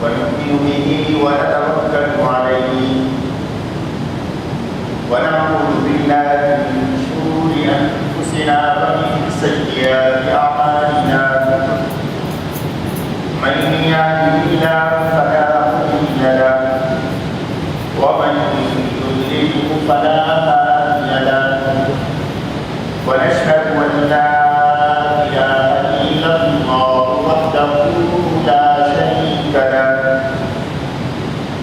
ونؤمن به ونتوكل عليه ونعوذ بالله من شرور أنفسنا ومن سيئات أعمالنا من يهده الله فلا مضل له ومن يضلل فلا هادي له ونشهد أن لا إله إلا الله وحده لا شريك له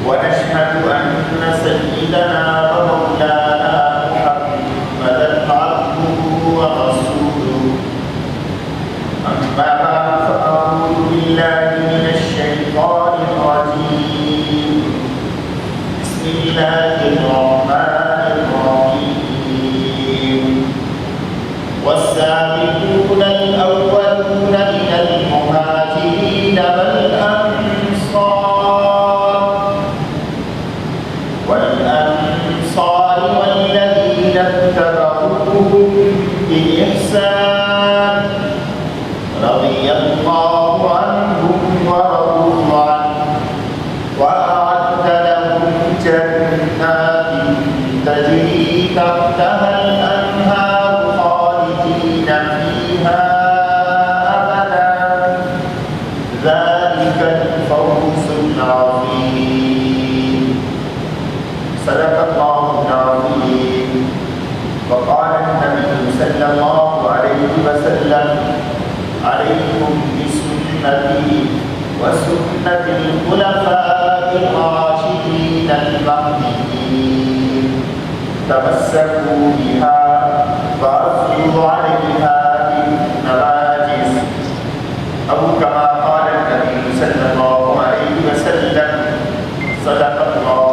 ونشهد أن سيدنا ومولانا محمدا عبده ورسوله أما بعد فأعوذ بالله من الشيطان الرجيم بسم الله الرحمن الرحيم والسابقون الأولون من المهاجرين والأنصار والذين اتبعوهم بإحسان رضي الله عنهم ورضوا عنه وأعد لهم جنات تجري تحتها الأنهار خالدين فيها أبدا ذلك الفوز العظيم صدق الله العظيم وقال النبي صلى الله عليه وسلم عليكم بسنتي وسنة الخلفاء الراشدين المهديين تمسكوا بها وعضوا عليها بالنواجذ أو كما قال النبي صلى الله عليه وسلم صدق الله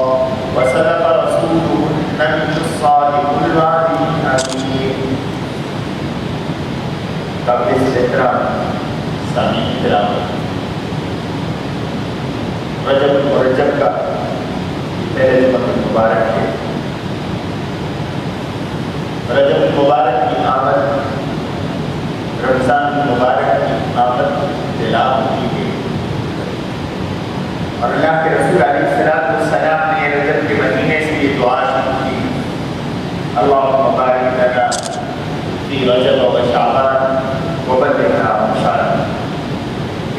وصدق رسوله النبي الصادق الوعد الأمين قبل احترام سامعین کرام، رجب مرجب کا پہلے جمعہ مبارک ہے۔ رجب مبارک کی آمد، رمضان مبارک کی آمد اعلان کی گئی اور اللہ کے رسول علیہ السلام نے رجب کے مہینے سے یہ دعا شروع کی، اللہم بارک لنا فی رجب و شعبان وبلغنا رمضان۔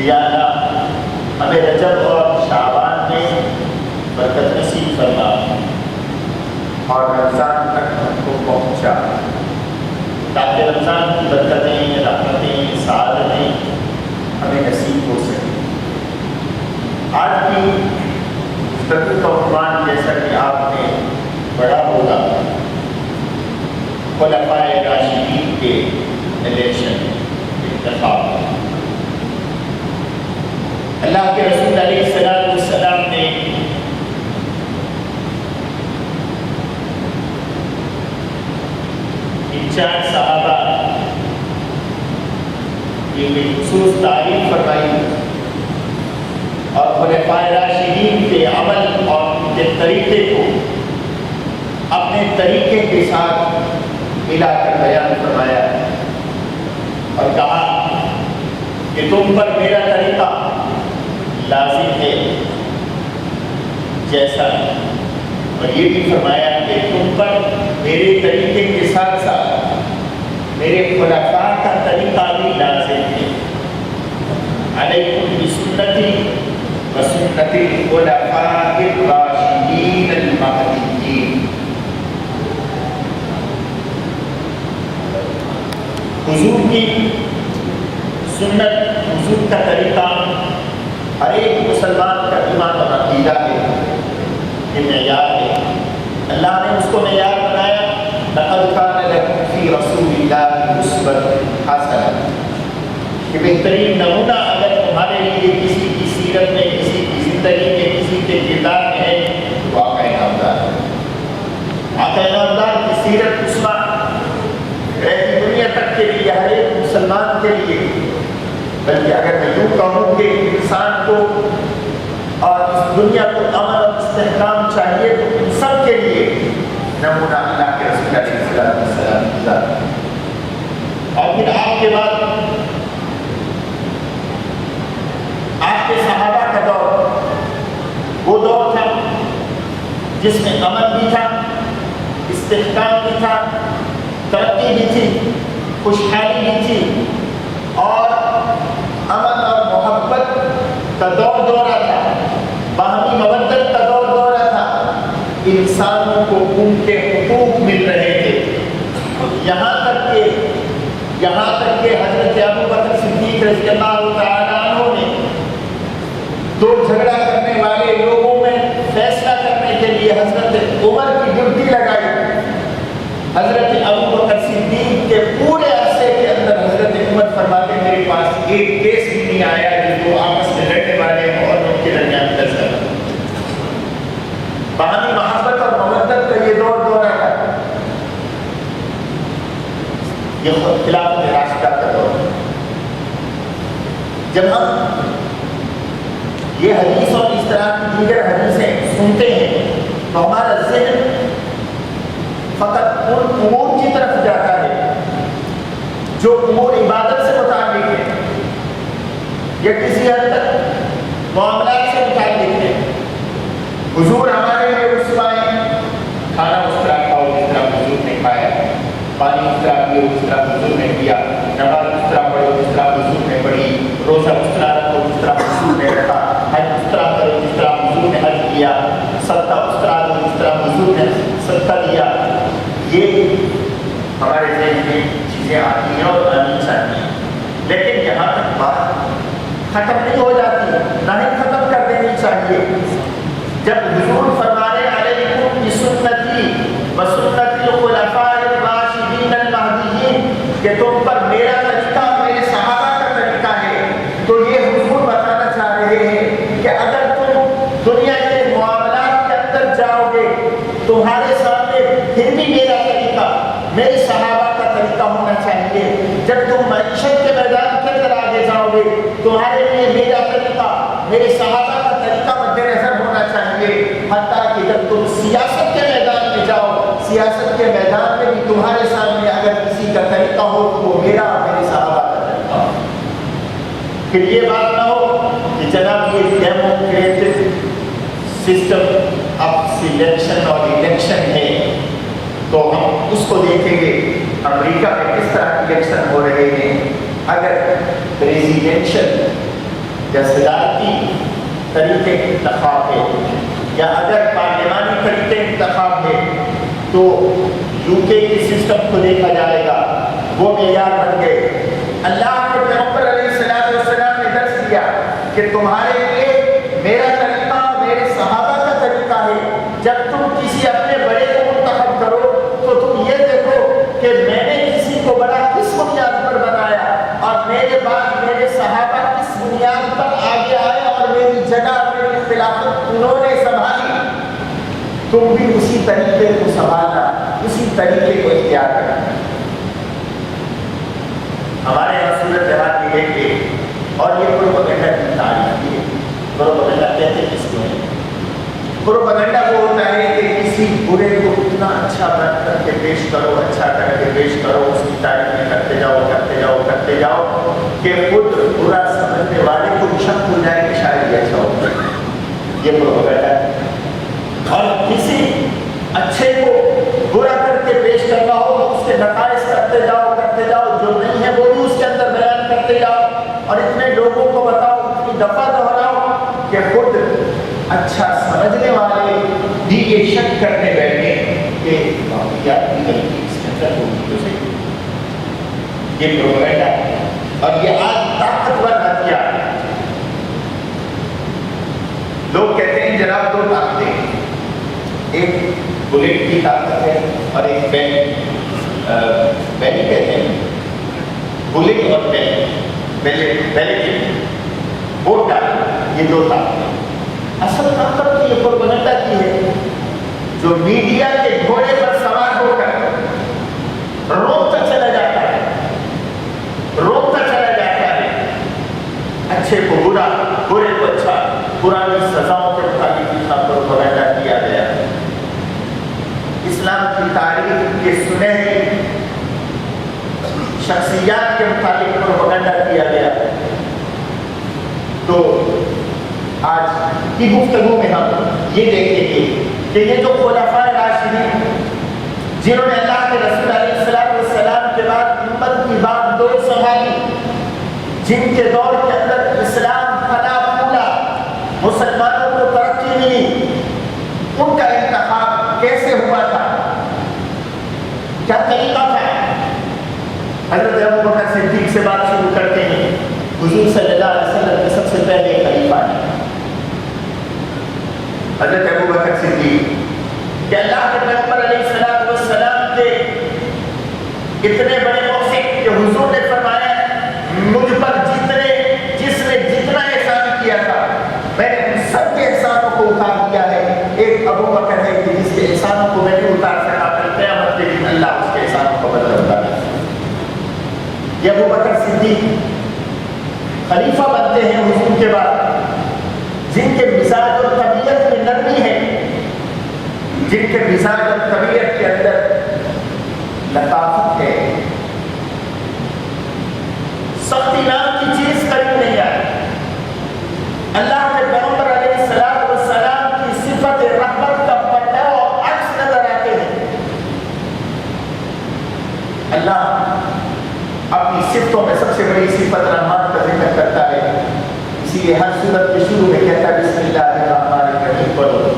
یا اللہ ہمیں رجب اور شعبان میں برکت نصیب فرما اور رمضان تک ہم کو پہنچا تاکہ رمضان کی برکتیں، رحمتیں، سعادتیں ہمیں نصیب ہو سکیں۔ آج کی گفتگو کا عنوان جیسا کہ آپ نے پڑھا ہوگا، خلفائے راشدین کے الیکشن، انتخاب۔ اللہ کے رسول علیہ السلام نے ان چار صحابہ کی خصوص تعریف فرمائی اور خلفائے راشدین کے عمل اور ان کے طریقے کو اپنے طریقے کے ساتھ ملا کر بیان فرمایا اور کہا کہ تم پر میرا طریقہ لازم ہے جیسا، اور یہ بھی فرمایا کہ تم پر میرے طریقے کے ساتھ ساتھ میرے خلفاء کا طریقہ بھی لازم ہے۔ علیکم بسنتی وسنت الخلفاء الراشدین المہدیین۔ حضور کی سنت، حضور کا طریقہ ہر ایک مسلمان کا ایمان اور عقیدہ ہے، یہ معیار ہے۔ اللہ نے اس کو معیار بنایا، لقد کان لکم فی رسول اللہ اسوۃ حسنہ، کہ بہترین نمونہ اگر تمہارے لیے کسی کی سیرت میں، کسی کی زندگی میں، کسی کے کردار میں ہے تو آقا نامدار ہے۔ آقا نامدار کی سیرت اسوہ رہتی دنیا تک کے لیے، ہر ایک مسلمان کے لیے، بلکہ اگر میں یوں کہوں کہ انسان کو اور اس دنیا کو امن اور استحکام چاہیے تو ان سب کے لیے نمونہ اللہ کے رسول علیہ السلام کی ذات۔ اور پھر آپ کے بعد آپ کے صحابہ کا دور، جس میں امن بھی تھا، استحکام بھی تھا، ترقی بھی تھی، خوشحالی بھی تھی، اور امن اور محبت کا دور دورہ تھا، باہمی مودت کا دور دورہ تھا، انسانوں کو ان کے حقوق مل رہے تھے، یہاں تک کہ حضرت ابو بکر صدیق رضی اللہ تعالیٰ عنہ نے دو جھگڑا کرنے والے لوگوں میں فیصلہ کرنے کے لیے حضرت عمر کی ڈیوٹی لگائی۔ حضرت ابو بکر صدیق کے پورے عرصے کے اندر حضرت عمر فرماتے میرے پاس ایک کیس بھی نہیں آیا جو دو آپس میں لڑنے والے ہوں اور ان کے درمیان فیصلہ کریں۔ باہمی محبت اور مودت کا یہ دور دورہ ہے، یہ خلافت راشدہ کا دور ہے۔ جب ہم یہ حدیث اور اس طرح کی دیگر حدیثیں سنتے ہیں تو ہمارا ذہن فقط ان امور کی طرف جاتا ہے جو امور عبادت سے متعلق ہے یا کسی حد تک معاملات سے متعلق ہے۔ حضور ہمارے لیے رسوائیں، کھانا اس طرح کھاؤ جس طرح حضور نے کھایا، پانی اس طرح پیو جس طرح حضور نے پیا، نماز اس طرح پڑھو جس طرح حضور نے پڑھی، روزہ اس طرح رکھو جس طرح حضور نے رکھا، حج اس طرح کرو جس طرح حضور نے حج کیا، صدقہ اس طرح دو جس طرح حضور نے صدقہ دیا۔ یہ ہمارے ذہن میں چیزیں آتی ہیں اور آنی چاہیے، لیکن یہاں تک بات ختم نہیں ہو جاتی، نہ ہی ختم کر دینی چاہیے۔ جب حضور فرمانے علیکم بسنتی وسنت الخلفاء الراشدین المہدیین کہ تم پر میرا طریقہ میرے صحابہ کا طریقہ ہے، تو یہ حضور بتانا چاہ رہے ہیں کہ اگر تم دنیا کے معاملات کے اندر جاؤ گے تمہارے سامنے پھر بھی میرا طریقہ میرے صحابہ کا طریقہ ہونا چاہیے۔ جب تم معیشت کے میدان کے اندر آگے جاؤ گے تمہارے لیے میرا طریقہ میرے صحابہ کا طریقہ مد نظر ہونا چاہیے۔ حتیٰ کہ جب تم سیاست کے میدان میں جاؤ، سیاست کے میدان میں بھی تمہارے سامنے اگر کسی کا طریقہ ہو تو وہ میرا میرے صحابہ کا طریقہ ہو۔ پھر یہ بات نہ ہو کہ جناب یہ ڈیموکریٹک سسٹم اب سلیکشن اور الیکشن ہے تو ہم اس کو دیکھیں گے امریکہ میں کس طرح الیکشن ہو رہے ہیں۔ اگر پریزیڈینشل یا صدارتی طریقے انتخاب ہے یا اگر پارلیمانی طریقے انتخاب ہے تو یو کے کی سسٹم کو دیکھا جائے گا، وہ معیار بن گئے۔ اللہ کے پیغمبر علیہ السلام نے درس دیا کہ تمہارے لیے میرا طریقہ میرے صحابہ کا طریقہ ہے۔ جب تم کسی اپنے بڑے کو منتخب کرو تو تم یہ دیکھو کہ میں نے کسی کو بڑا کس بنیاد پر بنایا اور میرے بعد میرے صحابہ کس بنیاد پر آگے آئے اور میری جگہ میری خلافت انہوں نے سنبھالی۔ تم بھی اسی طریقے کو سنبھالنا، اسی طریقے کو اختیار کرنا۔ ہمارے یہاں صورت حال یہ ہے کہ اور یہ پروپیگنڈا کی تعریف ہے۔ پروپیگنڈا کہتے ہیں کس کو ہے؟ پروپیگنڈا وہ ہوتا ہے کہ کسی برے کو اتنا اچھا بن کر کے پیش کرو، اچھا کر کے پیش کرو، اس کی تعریفیں کرتے جاؤ کہ خود برا سمجھنے والے کو شک ہو جائے کہ شاید یہ اچھا ہوگا۔ یہ پروپیگنڈا ہے۔ اور کسی اچھے کو برا کر کے پیش کرنا ہو تو اس کے نقائص کرتے جاؤ، جو نہیں ہے وہ بھی اس کے اندر بیان کرتے جاؤ اور اتنے لوگوں کو بتاؤ، اتنی دفعہ دہراؤ کہ خود اچھا سمجھنے والے بھی یہ شک کرنے بیٹھے کہ واقعات کی غلطی اس کے اندر ہوگی تو صحیح۔ یہ پروپیگنڈا ہے اور یہ آج طاقتور ہتھیار ہے۔ لوگ کہتے ہیں جناب دو طاقتیں ہیں، ایک بلیٹ کی طاقت ہے اور ایک بین کہتے ہیں بلیٹ اور بیلٹ ووٹ ڈالنا، یہ دو طاقتیں۔ اصل طاقت تو یہ پروپیگنڈا کی ہے جو میڈیا کے گھوڑے پر سوار ہو کر روکتا چلا جاتا ہے، اچھے کو برا، برے کو اچھا، پرانی سزاؤں کے مطابق پروپیگنڈا کیا گیا۔ اسلام کی تاریخ کے سنہری شخصیات کے مطابق پروپیگنڈا کیا گیا۔ تو آج کی گفتگو میں ہم یہ دیکھیں گے کہ یہ جو خلفائے راشدین جنہوں نے اللہ کے رسول علیہ السلام کے بعد امت کی بات دور سنبھالی، جن کے دور کے اندر اسلام پھلا پھولا، مسلمانوں کو ترقی ملی، ان کا انتخاب کیسے ہوا تھا، کیا طریقہ تھا؟ حضرت ابو بکر صدیق سے بات شروع کرتے ہیں۔ حضور صلی اللہ علیہ وسلم کے سب سے پہلے خلیفہ ہیں حضرت ابو بکر صدیق، کہ اللہ کے پیغمبر علیہ السلام کے اتنے بڑے موقف کہ حضور نے فرمایا مجھ پر جس نے جتنا احسان کیا تھا میں نے ان سب کے احسانوں کو اتار دیا ہے، ایک ابو بکر ہے کہ جس کے احسانوں کو میں نہیں اتار سکا، پھر قیامت کے دن اللہ اس کے احسانوں کو بدل اتارے۔ یہ ابو بکر صدیق خلیفہ بنتے ہیں حضور کے بعد، جن کے مزاج اور طبیعت میں نرمی ہے، جن کے مزاج اور طبیعت کے اندر لطافت ہے، سختی نام کی چیز قریب نہیں آئی۔ اللہ کے پیغمبر علیہ السلام کی صفت رحمت کا پٹا اور عکس نظر آتے ہیں۔ اللہ اپنی صفتوں میں سب سے بڑی صفت رحمت کا ذکر کرتا ہے، اسی لیے ہر سورت کے شروع میں کہتا ہے بسم اللہ الرحمن الرحیم پڑھو،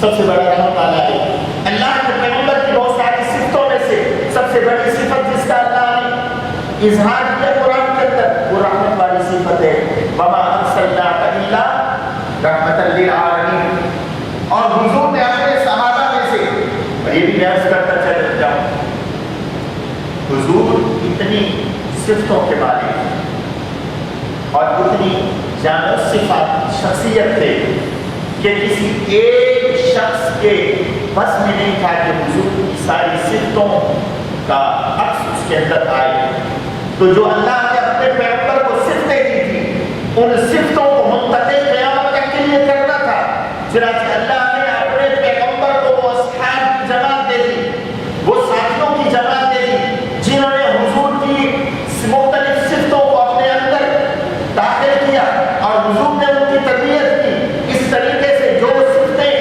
سب سے بڑا رحمت والا ہے۔ اللہ کے پیغمبر کی بہت ساری صفتوں میں سے سب سے بڑی صفت جس کا اللہ نے اظہار کیا قرآن کے اندر وہ رحمت والی صفت ہے، وما ارسلناک الا رحمۃ للعالمین۔ اور حضور نے اپنے صحابہ میں سے، اور یہ بھی بیان کرتا چلا جاؤں، حضور اتنی صفتوں کے بارے اور اتنی جامع صفات شخصیت تھے کہ کسی ایک شخص کے بس میں نہیں تھا کہ حضور کی ساری صفتوں کا عکس اس کے اندر آئے۔ تو جو اللہ نے اپنے پیغمبر کو صفتیں دی تھی ان صفتوں کو منتقل قیامت تک کے لیے کرنا تھا، چنانچہ اللہ نے اپنے پیغمبر کو وہ اصحاب کی جماعت دے دی، وہ ساتھیوں کی جماعت دے دی جنہوں نے حضور کی مختلف صفتوں کو اپنے اندر داخل کیا، اور حضور نے ان کی تربیت کی اس طریقے سے جو صفتیں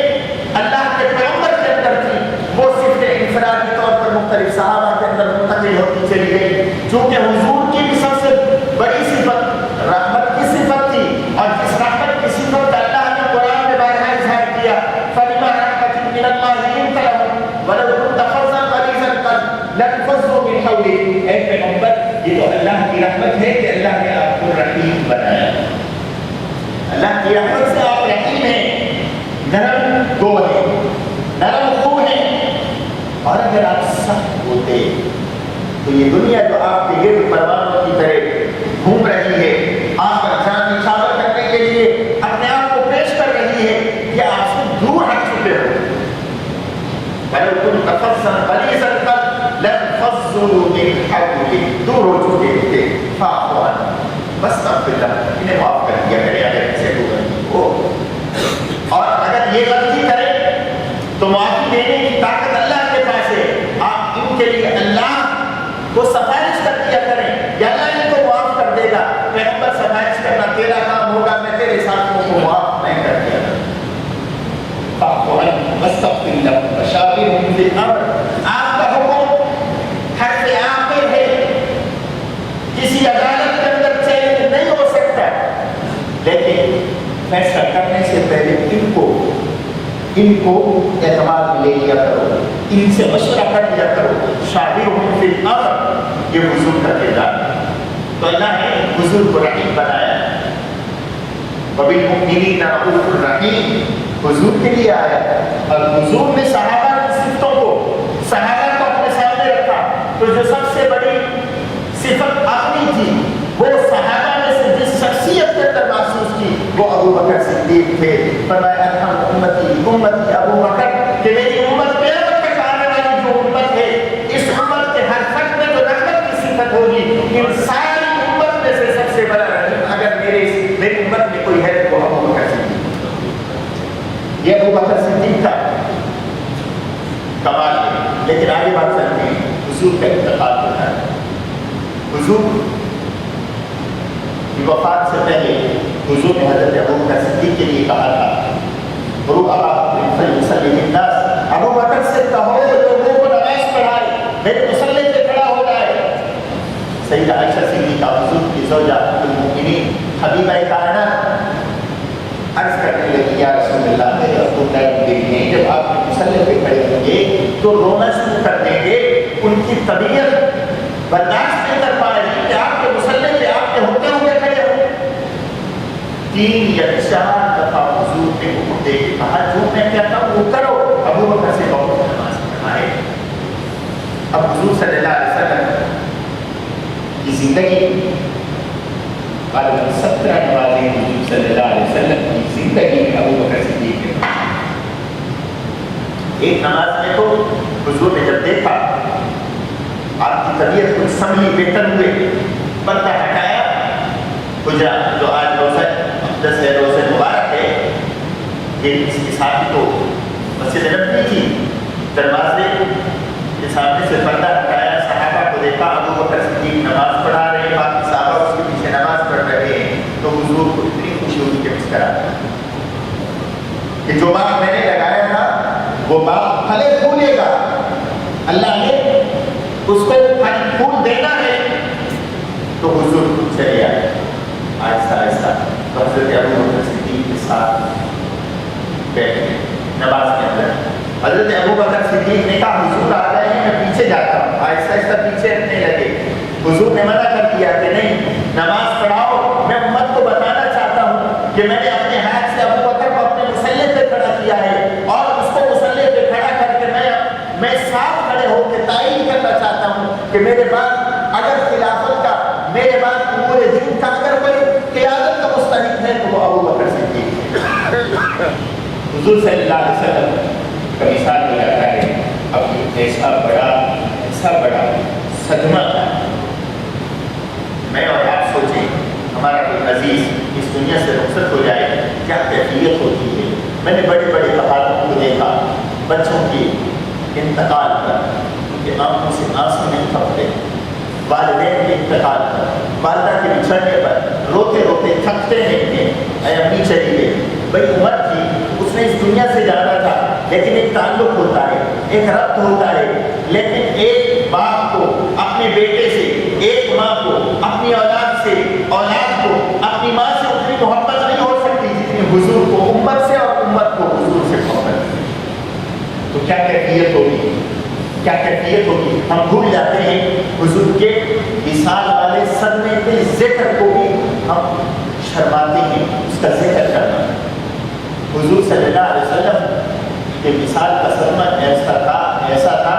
اللہ کے پیغمبر کے اندر تھی وہ صفتیں انفرادی طور پر مختلف صحابہ کے اندر منتقل ہوتی چلی گئی، چونکہ حضور کی بھی سب سے بڑی صفت رحمت کی صفت تھی، اور جس رحمت کی صفت کا اللہ نے قرآن میں بارہا اظہار کیا، فَبِمَا رَحْمَةٍ مِّنَ اللَّهِ لِنتَ لَهُمْ وَلَوْ كُنتَ فَظًّا غَلِيظَ الْقَلْبِ لَانفَضُّوا مِنْ حَوْلِكَ۔ اے پیغمبر یہ تو اللہ کی رحمت ہے کہ اللہ نے آپ کو رحیم بنایا، اللہ کی رحمت سے آپ رحیم ہیں، نرم دو ہیں، نرم خو ہیں، اور اگر آپ سخت ہوتے تو یہ دنیا جو آپ کے گرد پروانوں کی طرح گھوم رہی ہے، آپ پر جان نچھاور کرنے کے لیے اپنے آپ کو پیش کر رہی ہے، کہ آپ سے دور ہٹ چکے ہو۔ وَلَوْ كُنْتَ فَظًّا غَلِيظَ الْقَلْبِ لَانفَضُّوا مِنْ حَوْلِكَ، دور ہو چکے تھے، فَاعْفُ عَنْهُمْ وَاسْتَغْفِرْ لَهُمْ، انہیں معاف کر دیا کرے اگر کسی کو غلطی ہو، اور اگر یہ غلطی کرے تو معافی دینے کی طاقت اللہ کے پاس ہے، آپ ان کے لیے اللہ کو سفارش کر دیا کریں، یا اللہ نے تو معاف کر دے گا، پیغمبر سفارش کرنا تیرا کام ہوگا، میں تیرے ساتھوں کو معاف نہیں کر دیا گا۔ فَاعْفُ عَنْهُمْ وَاسْتَغْفِرْ لَهُمْ وَشَاوِرْهُمْ فِي الْأَمْرِ۔ آپ کا حکم حق آخر ہے، کسی عدالت کے اندر چیلنج نہیں ہو سکتا، لیکن فیصلہ کرنے سے پہلے ان کو اعتماد میں لے لیا کرو، ان سے مشورہ کر لیا کرو، شاورہم فی الامر، یہ حضور کا کردار ہے۔ تو اللہ نے حضور کو رحیم بنایا، وبالمؤمنین رؤوف الرحیم، حضور کے لیے آیا، اور حضور نے صحابہ کی صفتوں کو اپنے سامنے رکھا، تو جو سب سے بڑی صفت اپنی تھی وہ صحابہ میں سے جس شخصیت کے اندر محسوس کی وہ ابو بکر صدیق تھے۔ فرمایا ارحم امتی ابو بکر، کہ میری امت قیامت تک آنے والی جو امت ہے، اس امت کے ہر فرد میں جو رحمت کی صفت ہوگی، ان ساری امت میں سے سب سے بڑا رحیم اگر میری امت میں کوئی ہے تو ابو بکر صدیق، یہ ابو بکر صدیق کا کمال ہے۔ لیکن آگے بات چلتی ہے، حضور کا انتقال ہوتا ہے۔ حضور کی وفات سے پہلے حضور نے حضرت ابو بکر صدیق کے لیے کہا تھا، ابو بکر سے کہو لوگوں کو نماز پڑھائے، میرے مصلی پہ کھڑا ہو جائے۔ سیدہ عائشہ صدیقہ حضور کی زوجہ المؤمنین حبیبہ کائنات عرض کرنے لگی، یا رسول اللہ میرے ابو نرم دل ہیں، جب آپ مصلی پہ کھڑے ہوں گے تو رونا شروع کر دیں گے، ان کی طبیعت برداشت نہیں کر پا رہی کہ آپ کے مصلی پہ آپ کے ہوتے ہوئے کھڑے ہوں۔ 3 یا 4 دفعہ حضور نے حکم دے کے کہا جو میں کہتا ہوں وہ کرو۔ ابو بکر سے بہت نماز پڑھائے۔ اب حضور صلی اللہ علیہ وسلم کی زندگی غالباً 17 نمازیں حضور صلی اللہ علیہ وسلم کی زندگی میں ابو بکر صدیق نے پڑھی۔ ایک نماز میں تو حضور نے جب دیکھا آپ کی طبیعت کچھ سنبھلی، بہتر ہوئے، پردہ ہٹایا، حجرہ جو آج روزہ اقدس ہے، روزہ مبارک ہے، یہ اس کے ساتھ تو مسجد نبوی کی دروازے کے سامنے سے پردہ ہٹایا، صحابہ کو دیکھا ابو بکر صدیق نماز پڑھا رہے ہیں، باقی صحابہ اس کے پیچھے نماز پڑھ رہے ہیں، تو حضور کو اتنی خوشی ہوئی کہ مسکرا کہ جو باغ میں نے لگایا تھا وہ باغ پھلے پھولے گا، اللہ نے اس کو پھل پھول دینا ہے۔ تو حضور چلے آئے آہستہ آہستہ، تو حضرت ابو بکر صدیق کے ساتھ بیٹھے نماز کے اندر۔ حضرت ابو بکر صدیق نے کہا حضور آ گئے ہیں، میں پیچھے جاتا ہوں۔ آہستہ آہستہ پیچھے ہٹنے لگے۔ حضور نے منع کر دیا کہ نہیں، نماز پڑھاؤ، میں امت کو بتانا چاہتا ہوں کہ میں نے اپنے ہاتھ سے ابو بکر کو اپنے مصلی پہ کھڑا کیا ہے، اور اس کو مصلی پہ کھڑا کر کے میں صاف کھڑے ہو کے تعین کرنا چاہتا ہوں کہ میرے بعد اگر خلافت کا، میرے بعد امور دین کا اگر کوئی قیادت کا مستحق ہے تو وہ ابو بکر صدیق ہے۔ حضور صلی اللہ علیہ وسلم کا مثال ہو جاتا ہے، اب ایسا بڑا صدمہ تھا۔ میں اور آپ سوچیں ہمارا کوئی عزیز اس دنیا سے رخصت ہو جائے، کیا کیفیت ہوتی ہے۔ میں نے بڑے بڑے کفاتوں کو دیکھا، بچوں کی انتقال پر ان کے آنکھوں سے آنسو نہیں تھکتے، والدین کے انتقال پر، والدہ کے بچھڑنے پر روتے روتے تھکتے نہیں تھے۔ اے امی چلی گئی، بھئی عمر تھی، اس نے اس دنیا سے جانا تھا، لیکن ایک تعلق ہوتا ہے، ایک ربط ہوتا ہے۔ لیکن ایک باپ کو اپنے بیٹے سے، ایک ماں کو اپنی اولاد سے، اولاد کو اپنی ماں سے اتنی محبت نہیں ہو سکتی جتنی حضور کو امت سے اور امت کو حضور سے محبت ہے۔ تو کیا کیفیت ہوگی، کیا کیفیت ہوگی۔ ہم بھول جاتے ہیں حضور کے وصال والے صدمے کے ذکر کو بھی ہم شرماتے ہیں، اس کا ذکر کرنا۔ حضور صلی اللہ علیہ وسلم کے وصال کا صدمہ ایسا تھا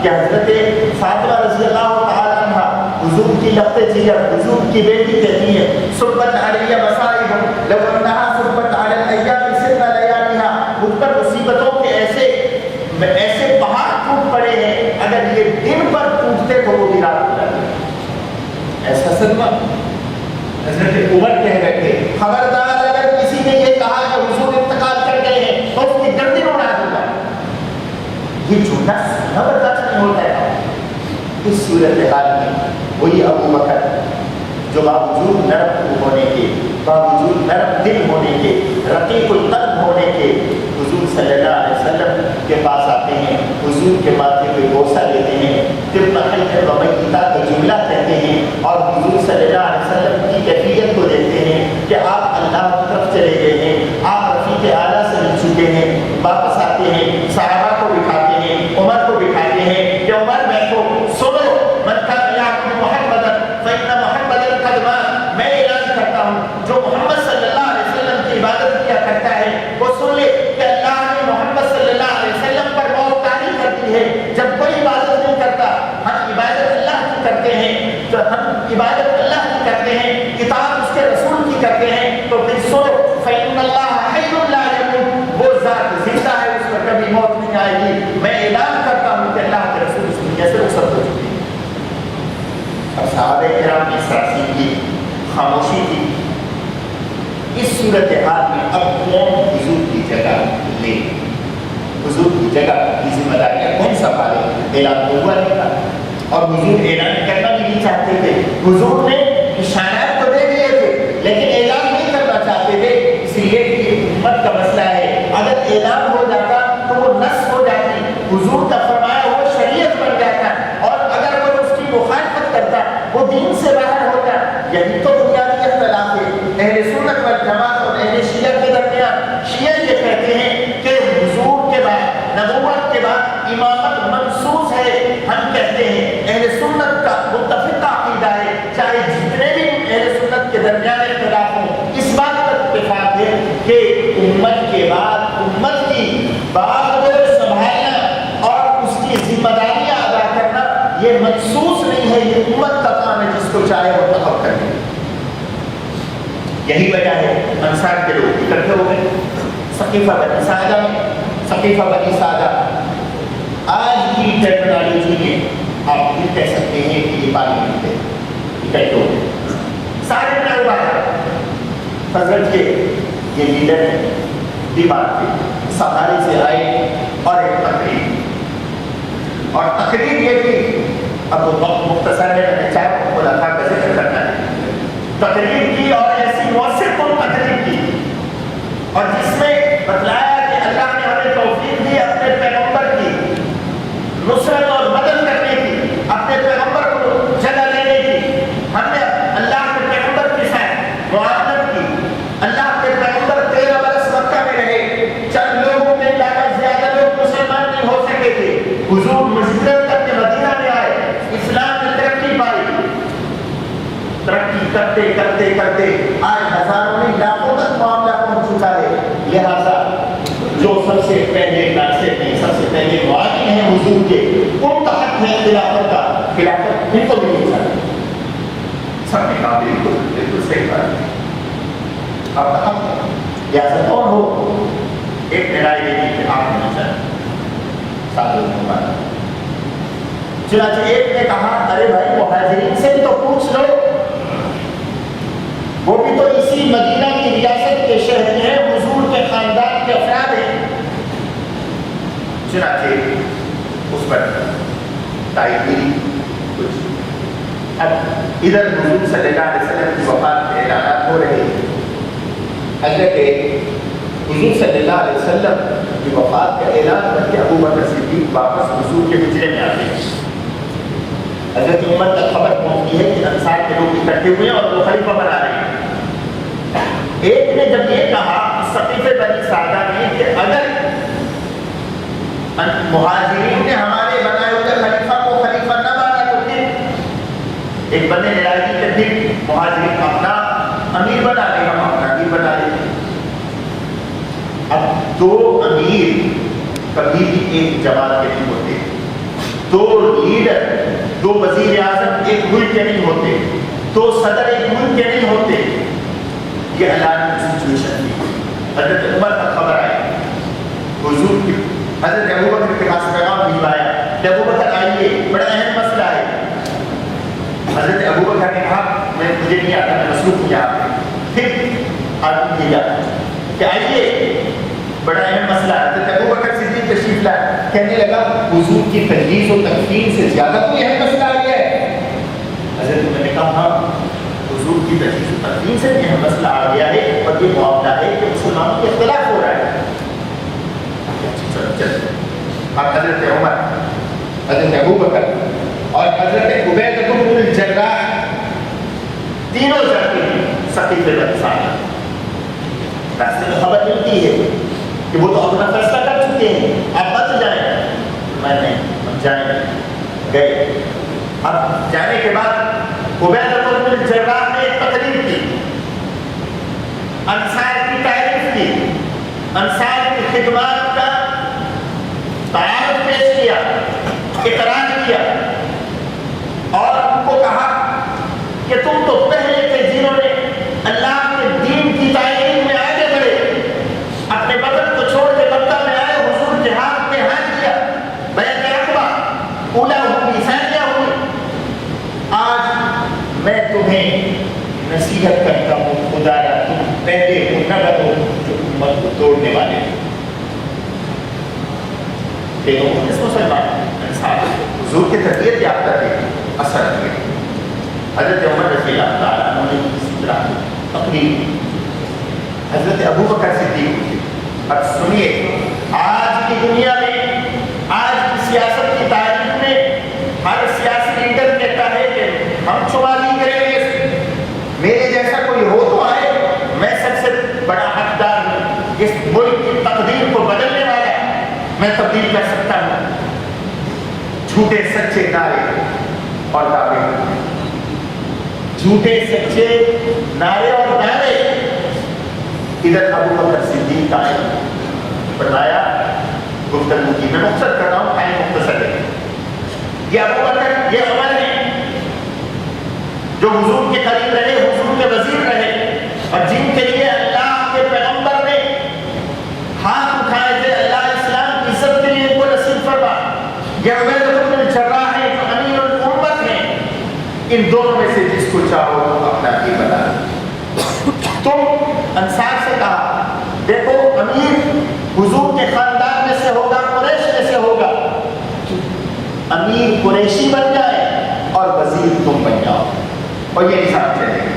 کہ حضرت فاطمہ رضی اللہ تعالیٰ عنہ حضور کی لقب جگر، حضور کی بیٹی کہتی ہے صبت علیہ مصائب لو انہا صبت علی الایام ست لیالہا، مجھ پر مصیبتوں کے ایسے پہاڑ ٹوٹ پڑے ہیں، اگر یہ دن پر ٹوٹتے تو وہ بھی رات ہو جاتے۔ ایسا صدمہ۔ حضرت عمر کہہ رہے تھے خبردار اگر کسی نے یہ کہا کہ حضور انتقال کر گئے ہیں تو اس کی گردن اڑا دوں گا۔ یہ جھوٹا نہ برداشت نہیں ہوتا ہے۔ اس صورتحال میں وہی ابو بکر جو باوجود نرم ہونے کے، باوجود نرم دل ہونے کے، رقیق القلب ہونے کے، حضور صلی اللہ علیہ وسلم کے پاس آتے ہیں، حضور کے ماتھے پہ بوسہ لیتے ہیں، طب حیّ و میتہ کا جملہ کہتے ہیں، اور حضور صلی اللہ علیہ وسلم کی کیفیت کو دیکھتے ہیں کہ آپ اللہ کی طرف چلے گئے ہیں، آپ رفیق اعلیٰ سے مل چکے ہیں، واپس آتے ہیں، صحابہ کو بٹھاتے ہیں، عمر کو بٹھاتے ہیں کہ عمر بیٹھو، سنو، من کان یعبد محمدا فإن محمدا قد مات۔ میں اعلان کرتا ہوں جو محمد صلی اللہ علیہ وسلم کی عبادت کیا کرتا ہے وہ سن لے کہ اللہ نے محمد صلی اللہ علیہ وسلم پر موت طاری کر دی ہے۔ جب کوئی عبادت نہیں کرتا، ہم عبادت اللہ کی کرتے ہیں، تو ہم عبادت اللہ کی کرتے ہیں، اطاعت اس کے رسول کی کرتے ہیں، تو پھر سنو فإن اللہ حی لا یموت، وہ ذات زندہ ہے، اس پر کبھی موت نہیں آئے گی۔ میں اعلان کرتا ہوں کہ اللہ کے رسول اس دنیا سے رخصت ہو چکے ہیں۔ اب صحابہ کرام کی سراسری کی خاموشی تھی۔ اس صورتحال میں اب کون حضور کی جگہ لے، حضور کی جگہ کی ذمہ داریاں کون سنبھالے؟ اعلان تو ہوا نہیں تھا، اور حضور اعلان کرنا بھی نہیں چاہتے تھے۔ حضور نے اشارات تو دے دیے تھے لیکن اعلان نہیں کرنا چاہتے تھے، اس لیے کہ امت کا مسئلہ ہے، اگر اعلان ہو جاتا تو وہ نص ہو جاتی، حضور کا فرمایا ہوا شریعت بن جاتا، اور اگر وہ اس کی مخالفت کرتا وہ دین سے باہر ہوتا۔ یہی تو بنیادی اختلاف ہے اہل سنت والجماعت اور اہل شیعہ کے درمیان۔ شیعہ یہ کہتے ہیں کہ حضور کے بعد، نبوت کے بعد امامت منسوخ ہے، ہم کہتے ہیں اہل سنت کا متفق عقیدہ ہے، چاہے جتنے بھی اہل سنت کے درمیان اختلاف ہوں، اس بات پر اتفاق ہے کہ امت کے بعد امت کی بات سنبھالنا اور اس کی ذمہ داریاں ادا کرنا یہ منسوخ نہیں ہے، یہ امت کا کام ہے، جس کو چاہے وہ تخب کرے۔ یہی وجہ ہے انصار کے لوگ اکٹھے ہو گئے ثقیفہ بنی ساعدہ میں۔ ثقیفہ بنی ساعدہ آج کی ٹیکنالوجی میں آپ یہ کہہ سکتے ہیں کہ یہ پارلیمنٹ ہے، اکٹھے ہو گئے سارے حضرت کے یہ لیڈر ہیں، بیمار تھے، سہارے سے آئے اور ایک تقریر، اور تقریر یہ تھی، اب وہ وقت مختصر ہے، میں نے چاہے خلفاء کا ذکر کرنا ہے، تقریر کی اور ایسی مؤثر کن تقریر کی، اور جس میں بتلایا کہ اللہ نے ہمیں توفیق دی اپنے پیغمبر کی نصرت اور مدد کرنے کی، اپنے پیغمبر کو جگہ لینے کی، ہم نے اللہ کے پیغمبر کے ساتھ معاونت کی۔ اللہ کے پیغمبر 13 برس مکہ میں رہے، چند لوگوں میں زیادہ لوگ مسلمان نہیں ہو سکے تھے، حضور ہجرت کر کے مدینہ میں آئے، اسلام نے ترقی پائی، ترقی کرتے کرتے کرتے آج ہزاروں میں لاکھوں تک معاملہ پہنچ چکا ہے۔ لہذا جو سب سے پہلے ناصر ہیں، سب سے پہلے معاون ہیں حضور کے، ان کا حق ہے خلافت کا، خلافت ان کو بھی نہیں چاہیے۔ سب نے کہا بالکل صحیح بات ہے، اب ہم ریاست کون ہو، ایک لڑائی لگی کہ آپ ہونا چاہیے ساتھ میں۔ چنانچہ ایک نے کہا ارے بھائی مہاجرین سے بھی تو پوچھ لو، وہ بھی تو اسی مدینہ کی ریاست کے شہری ہیں، حضور کے خاندان کے افراد ہیں۔ چنانچہ اس پر تائید کچھ، اب ادھر حضور صلی اللہ علیہ وسلم کی وفات کے اعلانات ہو رہے ہیں، حضرت حضور صلی اللہ علیہ وسلم کی وفات کا اعلان کر کے ابو بکر صدیق واپس حضور کے حجرے میں آتے ہیں۔ حضرت عمر تک خبر پہنچتی ہے کہ انصار کے لوگ اکٹھے ہوئے اور وہ خلیفہ بنا رہے ہیں۔ ایک نے جب یہ کہا ثقیفہ بنی ساعدہ میں کہ اگر مہاجرین نے ہمارے بنائے ہوئے خلیفہ کو خلیفہ نہ بنا تو پھر ایک بندے نے رائے دی کہ پھر مہاجرین اپنا امیر بنا لے، ہم اپنا امیر بنا لیں۔ اب دو امیر کبھی بھی ایک جماعت کے نہیں ہوتے، دو لیڈر، دو وزیر اعظم ایک ملک کے نہیں ہوتے، دو صدر ایک ملک کے نہیں ہوتے۔ یہ علامت سچویشن تھی۔ حضرت عمر تک خبر آئی، حضور کی حضرت ابوبکر کے پاس پیغام بھجوایا کہ ابوبکر آئیے، بڑا اہم مسئلہ ہے۔ حضرت ابوبکر نے کہا میں مجھے نہیں آتا، میں مصروف ہوں یہاں پہ۔ پھر آدمی بھیجا کہ آئیے، بڑا اہم مسئلہ ہے۔ حضرت ابوبکر صدیق تشریف لائے، کہنے لگا حضور کی تجویز و تکفین سے زیادہ کوئی اہم مسئلہ آ گیا ہے؟ حضرت عمر نے کہا ہاں، حضور کی تجویز و تکفین سے اہم مسئلہ آ گیا ہے، اور یہ معاملہ ہے کہ مسلمانوں کے اختلاف ہو رہا ہے۔ اب حضرت عمر، حضرت ابوبکر اور حضرت عبیدہ بن الجراح تینوں جاتے ہیں ثقیفہ بنی ساعدہ۔ راستے میں خبر ملتی ہے کہ وہ تو اپنا فیصلہ کر چکے ہیں، آپ بچ جائیں۔ میں نہیں، ہم جائیں گئے۔ اب جانے کے بعد عبیدہ بن الجراح نے ایک تقریر کی، انصار کی تعریف کی، انصار کی خدمات کا تعارف پیش کیا، اقرار کیا، اور ان کو کہا کہ تم تو پہلے تھے جنہوں نے اللہ کے دین کی تعلیم میں آگے بڑھے، اپنے وطن کو چھوڑ کے مکہ میں آئے، حضور کے ہاتھ میں ہاتھ دیا، بیعت عقبہ اولیٰ ہوئی، ثانیہ ہوئی۔ آج میں تمہیں نصیحت کرتا ہوں، خدایا تم پہلے ہو نہ بنو جو امت کو توڑنے والے ہیں۔ مسلمان انسان حضور کی تربیت یافتہ تھے، اثر کیے۔ حضرت عمر رضی اللہ تعالیٰ عنہ نے اسی طرح تقریر، حضرت ابوبکر صدیق، اب سنیے آج کی دنیا میں، آج کی سیاست کی تاریخ میں ہر سیاسی لیڈر کہتا ہے کہ ہم شمالی کریں گے، میرے جیسا کوئی ہو تو آئے، میں سب سے بڑا حقدار ہوں، اس ملک کی تقدیر کو بدلنے والا میں تبدیل کر سکتا ہوں۔ جھوٹے سچے نعرے اور دعوے، جھوٹے سچے نعرے اور دعوے۔ ادھر ابو بکر صدیق آئے، فرمایا گفتگو کی، میں مختصر کر رہا ہوں، مختصر ہے، یہ ابو بکر یہ عمر ہے جو حضور کے قریب رہے، حضور کے وزیر رہے، اور جن کے لیے اللہ کے پیغمبر نے ہاتھ اٹھائے تھے اللہ اسلام کی عزت کے لیے ان کو نصیب فرما۔ یہ عبیدہ بن الجراح ہے جو امیر الامت ہے، ان دونوں میں سے جس کو چاہو تو اپنا کی بنا۔ تم انصار سے کہا دیکھو امیر حضور کے خاندان میں سے ہوگا، قریش میں سے ہوگا، امیر قریشی بن جائے اور وزیر تم بن جاؤ، اور یہ نظام چلے گا۔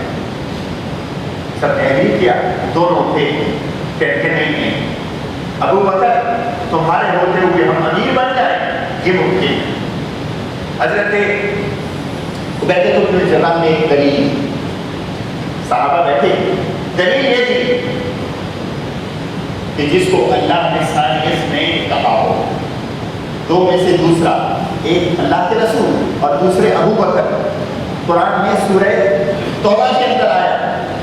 سب نے بھی کیا، دونوں تھے کہ نہیں ہیں ابو بکر تمہارے ہوتے ہوئے ہم امیر بن جائیں، یہ ممکن ہے۔ حضرت عبیدہ بن الجراح میں ایک دلیل، صحابہ بیٹھے، دلیل یہ تھی کہ جس کو اللہ نے ثانیہ میں کہا ہو، دو میں سے دوسرا، ایک اللہ کے رسول اور دوسرے ابو بکر، قرآن میں سورہ توبہ کے اندر آیا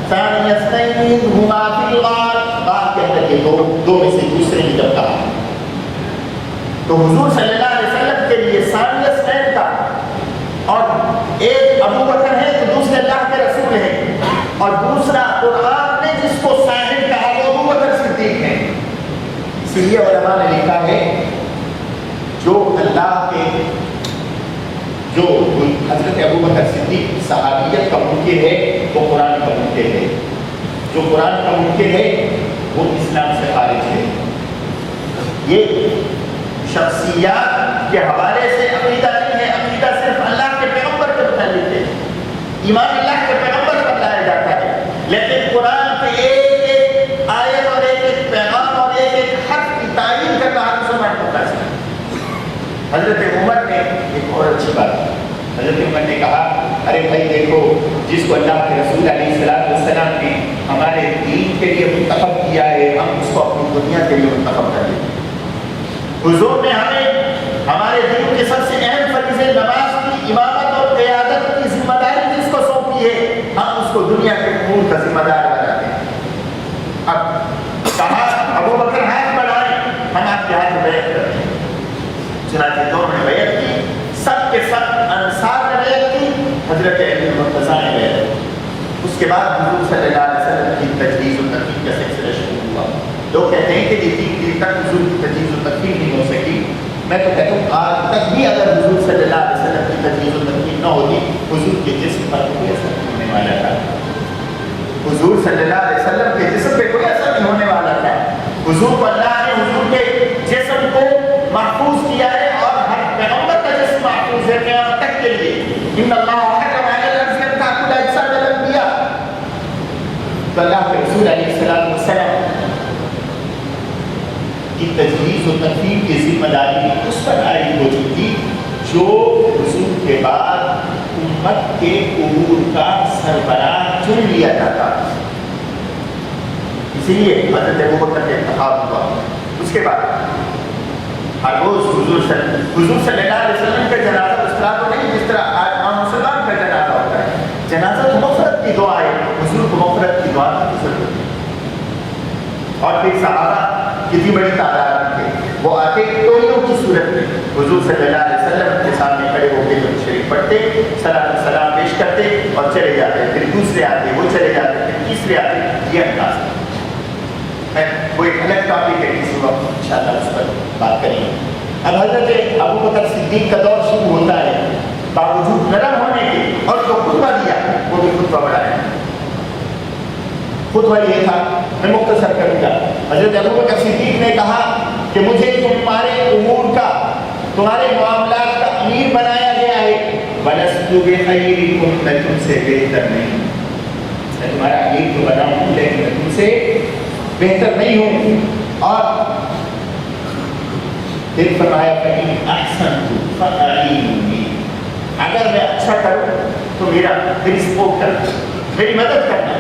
ثانیہ اثنین ہما فی الغار، بات کے اندر یہ دو میں سے دوسرے نے جب کہا تو حضور صلی اللہ علیہ وسلم کے لیے ثانیہ اثنین تھا، اور ایک ابو بکر ہے تو دوسرے اللہ کے رسول ہے، اور دوسرا قرآن نے جس کو صاحب کہا وہ ابو بکر صدیق ہے۔ اس لیے علماء نے لکھا ہے جو اللہ کے، جو حضرت ابو بکر صدیق صحابیت کا منکر ہے وہ قرآن کا منکر ہے، جو قرآن کا منکر ہے وہ اسلام سے خارج ہے۔ یہ شخصیات کے حوالے سے عقیدہ نہیں ہے، عقیدہ صرف اللہ کے پیغمبر کے متعلق ہے، ایمان اللہ کے پیغمبر پر لایا جاتا ہے، لیکن قرآن کے ایک ایک آیت اور ایک ایک پیغام اور ایک ایک حرف کی تعلیم کرنا ہر مسلمان کو فرض ہے۔ حضرت عمر نے ایک اور اچھی بات، حضرت عمر نے کہا ارے بھائی دیکھو جس کو اللہ کے رسول علیہ السلام نے ہمارے دین کے لیے منتخب کیا ہے، ہم اس کو اپنی دنیا کے لیے منتخب کر لیں۔ حضور نے ہمیں ہمارے دین کے سب سے اہم فریضے نماز کی امامت اور قیادت کی ذمہ داری جس کو سونپی ہے، ہم اس کو دنیا کے امور کا ذمہ دار بناتے ہیں۔ اب کہا ابو بکر ہاتھ بڑھائیں، ہم آپ کے ہاتھ میں بیعت کرتے ہیں۔ چنانچہ دونوں نے بیعت کی، سب کے سب انصار نے بیعت کی، حضرت علی مرتضیٰ نے بیعت کی۔ اس کے بعد حضور صلی اللہ علیہ وسلم کی تجویز و تنفیذ کا سلسلہ شروع ہوا۔ لوگ کہتے ہیں کہ یہ 3 دن تک حضور کی تجویز و تنفیذ نہیں ہو سکی، میں تو کہتا ہوں آج تک بھی اگر حضور صلی اللہ علیہ وسلم کی تجویز و تنفیذ نہ ہوتی، حضور کے جسم پر کوئی اثر نہیں ہونے والا تھا، حضور صلی اللہ علیہ وسلم کے جسم پہ کوئی اثر نہیں ہونے والا تھا۔ حضور کو اللہ نے حضور کے جسم کو محفوظ کیا ہے، اور ہر پیغمبر کا جسم محفوظ ہے قیامت تک کے لیے۔ ان اللہ حرم علی الارض ان تاکل اجساد الانبیاء، تو اللہ کے رسول علیہ السلام کی تجویز و تنفیذ کی ذمہ داری اس پر عائد ہو چکی تھی جو حضور کے بعد امت کے امور کا سربراہ چن لیا جاتا۔ اسی لیے حضرت ابوبکر کا انتخاب ہوا۔ اس کے بعد ہر روز حضور صلی اللہ علیہ وسلم کا جنازہ اس طرح تو نہیں جس طرح آج عام مسلمان کا جنازہ ہوتا ہے، جنازہ تو مغفرت کی دعا ہے، حضور کو مغفرت کی دعا کی ضرورت ہے۔ اور پھر صحابہ کتنی بڑی تعداد تھے، وہ آتے ٹولیوں کی صورت میں حضور صلی اللہ علیہ وسلم کے سامنے کھڑے ہو کے درود شریف پڑھتے، سلام پیش کرتے اور چلے جاتے، پھر دوسرے آتے وہ چلے جاتے، پھر تیسرے آتے، یہ انداز تھا۔ وہ ایک الگ ٹاپک ہے، کسی وقت انشاءاللہ اس پر بات کریں گے۔ اب حضرت ابو بکر صدیق کا دور شروع ہوتا ہے، باوجود نرم ہونے کے، اور جو خطبہ دیا وہ بھی خطبہ بڑا ہے۔ خطبہ یہ تھا، میں مختصر کروں گا۔ حضرت ابو بکر صدیق نے کہا کہ مجھے تمہارے امور کا، تمہارے معاملات کا امیر بنایا گیا ہے، وَلَسْتُ بِخَيْرِكُمْ، میں تم سے بہتر نہیں، میں تمہارا امیر تو بنا ہوں لیکن میں تم سے بہتر نہیں ہوں۔ اور پھر فرمایا فَإِنْ أَحْسَنْتُ فَأَعِينُونِي، اگر میں اچھا کروں تو میرا میری سپورٹ کرنا، میری مدد کرنا.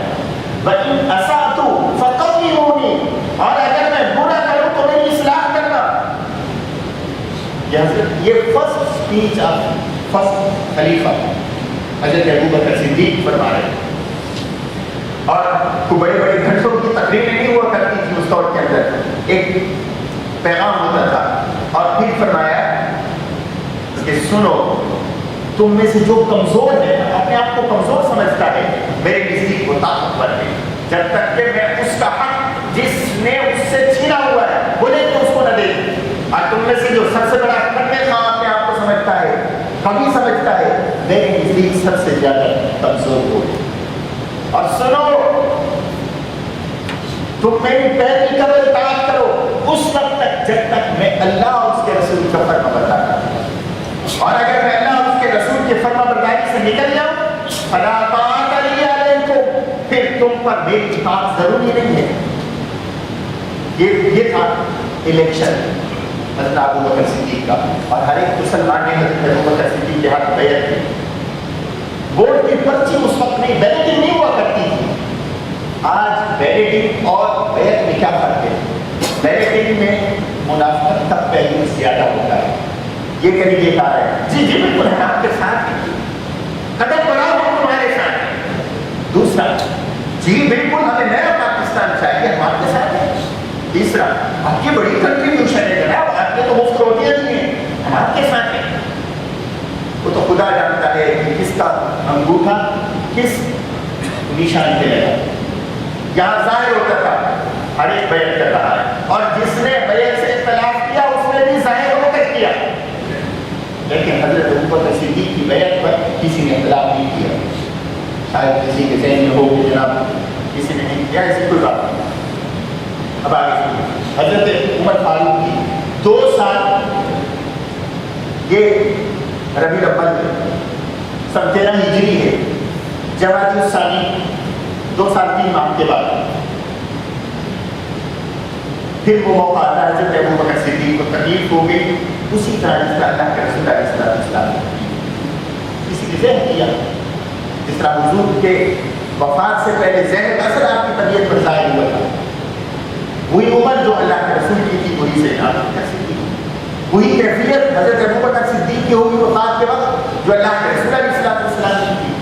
وَإِنْ أَسَأْتُ فَقَوِّمُونِي، اور اگر میں برا کروں تو میری اصلاح کرنا. یہ فرسٹ اسپیچ آف فرسٹ خلیفہ حضرت ابوبکر صدیق فرما رہے ہیں. اور کوئی بڑے بڑے گھنٹوں کی تقریریں نہیں ہوا کرتی تھی اس دور کے اندر، ایک پیغام ہوتا تھا. اور پھر فرمایا کہ سنو، تم میں سے جو کمزور ہے، اپنے آپ کو کمزور سمجھتا ہے، میرے نزدیک وہ طاقتور ہے. جب تک کہ میں اس کا حق جس نے اس سے چھینا ہوا ہے بولے تو اس کو نہ دے دوں. اور تم میں سے جو سب سے بڑا کھڑے خواہ اپنے آپ کو سمجھتا ہے، کمی سمجھتا ہے، میرے نزدیک سب سے زیادہ کمزور ہو. اور سنو، تم میری پیروی کرو، اطاعت کرو اس وقت تک جب تک میں اللہ اور اس کے رسول کا فرما بردار کروں. اور اگر میں اللہ اور اس کے رسول کے فرما برداری سے نکل جاؤں، فلا طاعت لی علیکم، پھر تم پر میری اطاعت ضروری نہیں ہے. یہ تھا الیکشن حضرت ابوبکر صدیق کا. اور ہر ایک مسلمان نے حضرت ابوبکر صدیق کے ہاتھ بیعت کی. ووٹ کی پرچی اس وقت نہیں، بیلٹنگ نہیں ہوا کرتی تھی. آج بیلٹنگ اور بیعت میں کیا فرق ہے؟ بیلٹنگ میں منافقت کا پہلو زیادہ ہوتا ہے. یہ کبھی دیکھا ہے، جی جی بالکل ہم آپ کے ساتھ ہیں، قدم بڑھاؤ ہم تمہارے ساتھ ہیں. دوسرا، جی بالکل ہمیں نیا پاکستان چاہیے، ہم آپ کے ساتھ ہیں. تیسرا، آپ کی بڑی کنٹریبیوشن ہے جناب، آپ نے تو مفت روٹیاں دی ہیں، ہم آپ کے ساتھ ہیں. وہ تو خدا جانتا ہے کہ کس کا انگوٹھا کس نشان پہ لگا. یہاں ظاہر ہوتا تھا ہر ایک بیعت کر رہا ہے، اور جس نے بیعت سے اختلاف کیا اس نے بھی ظاہر ہو کر کیا. لیکن حضرت ابوبکر صدیق کی بیعت پر کسی نے اختلاف نہیں کیا. شاید کسی کے ذہن میں ہو کہ جناب کسی نے نہیں کیا، ایسی کوئی بات نہیں. اب آگے سنیے، حضرت عمر فاروق کی 2 سال، یہ ربیع الاول سن 13 ہجری ہے، جمادی الثانی 2 سال 3 ماہ کے بعد پھر وہ موقع آتا ہے. حضرت ابوبکر صدیق کو تکلیف ہو گئی، اسی طرح جس طرح اللہ کے رسول علیہ السلام کسی نے ذہن کیا، جس طرح حضور کے وفات سے پہلے ذہن اثر آپ کی طبیعت پر ظاہر ہوا تھا. وہی عمر جو اللہ کے رسول کی تھی وہی سے انعام کر سکتی، وہی کیفیت حضرت ابوبکر صدیق کی ہوگی وفات کے وقت جو اللہ کے رسول علیہ السلام کی تھی.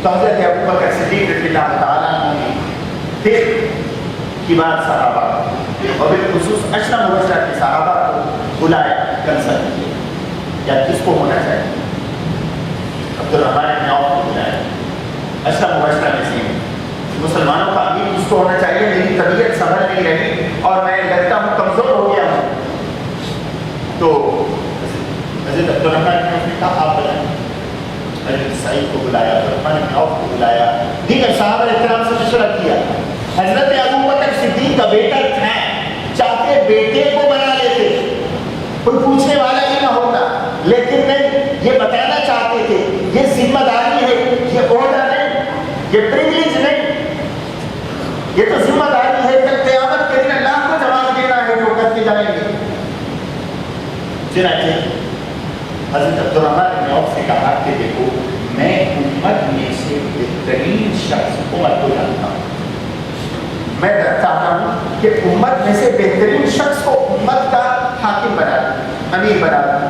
تو حضرت ابوبکر صدیق رضی اللہ تعالیٰ عنہ نے پھر کبار صحابہ اور بالخصوص عشرہ مبشرہ کے صحابہ کو بلایا، کنسلٹ کیا یا کس کو ہونا چاہیے. عبدالرحمن بن عوف کو بلایا، عشرہ مبشرہ میں سے مسلمانوں کا امیر اس کو ہونا چاہیے، میری طبیعت سنبھل نہیں رہی اور میں لگتا ہوں کمزور ہو گیا ہوں. تو حضرت عبدالرحمن بن عوف نے کہا آپ بلائیں. حضرت سعید کو بلایا، عبدالرحمن بن عوف کو بلایا، دیگر صحابہ اکرام سے مشورہ کیا. حضرت ابوبکر صدیق کا بیٹا تھا، چاہتے بیٹے کو بنا لیتے، کوئی پوچھنے والا ہی نہ ہوتا، لیکن نہیں، یہ بتانا چاہتے تھے یہ ذمہ داری ہے، یہ عہدہ نہیں، یہ پریویلیج نہیں، یہ تو ذمہ داری ہے. کل قیامت کے دن اللہ کو جواب دینا ہے جو کر کے جائیں گے. چنانچہ حضرت عبدالرحمن بن عوف سے کہا کہ دیکھو میں امت میں سے بہترین شخص عمر کو جانتا ہوں، میں چاہتا ہوں کہ امت میں سے بہترین شخص کو امت کا حاکم بنا دوں، امیر بنا دوں.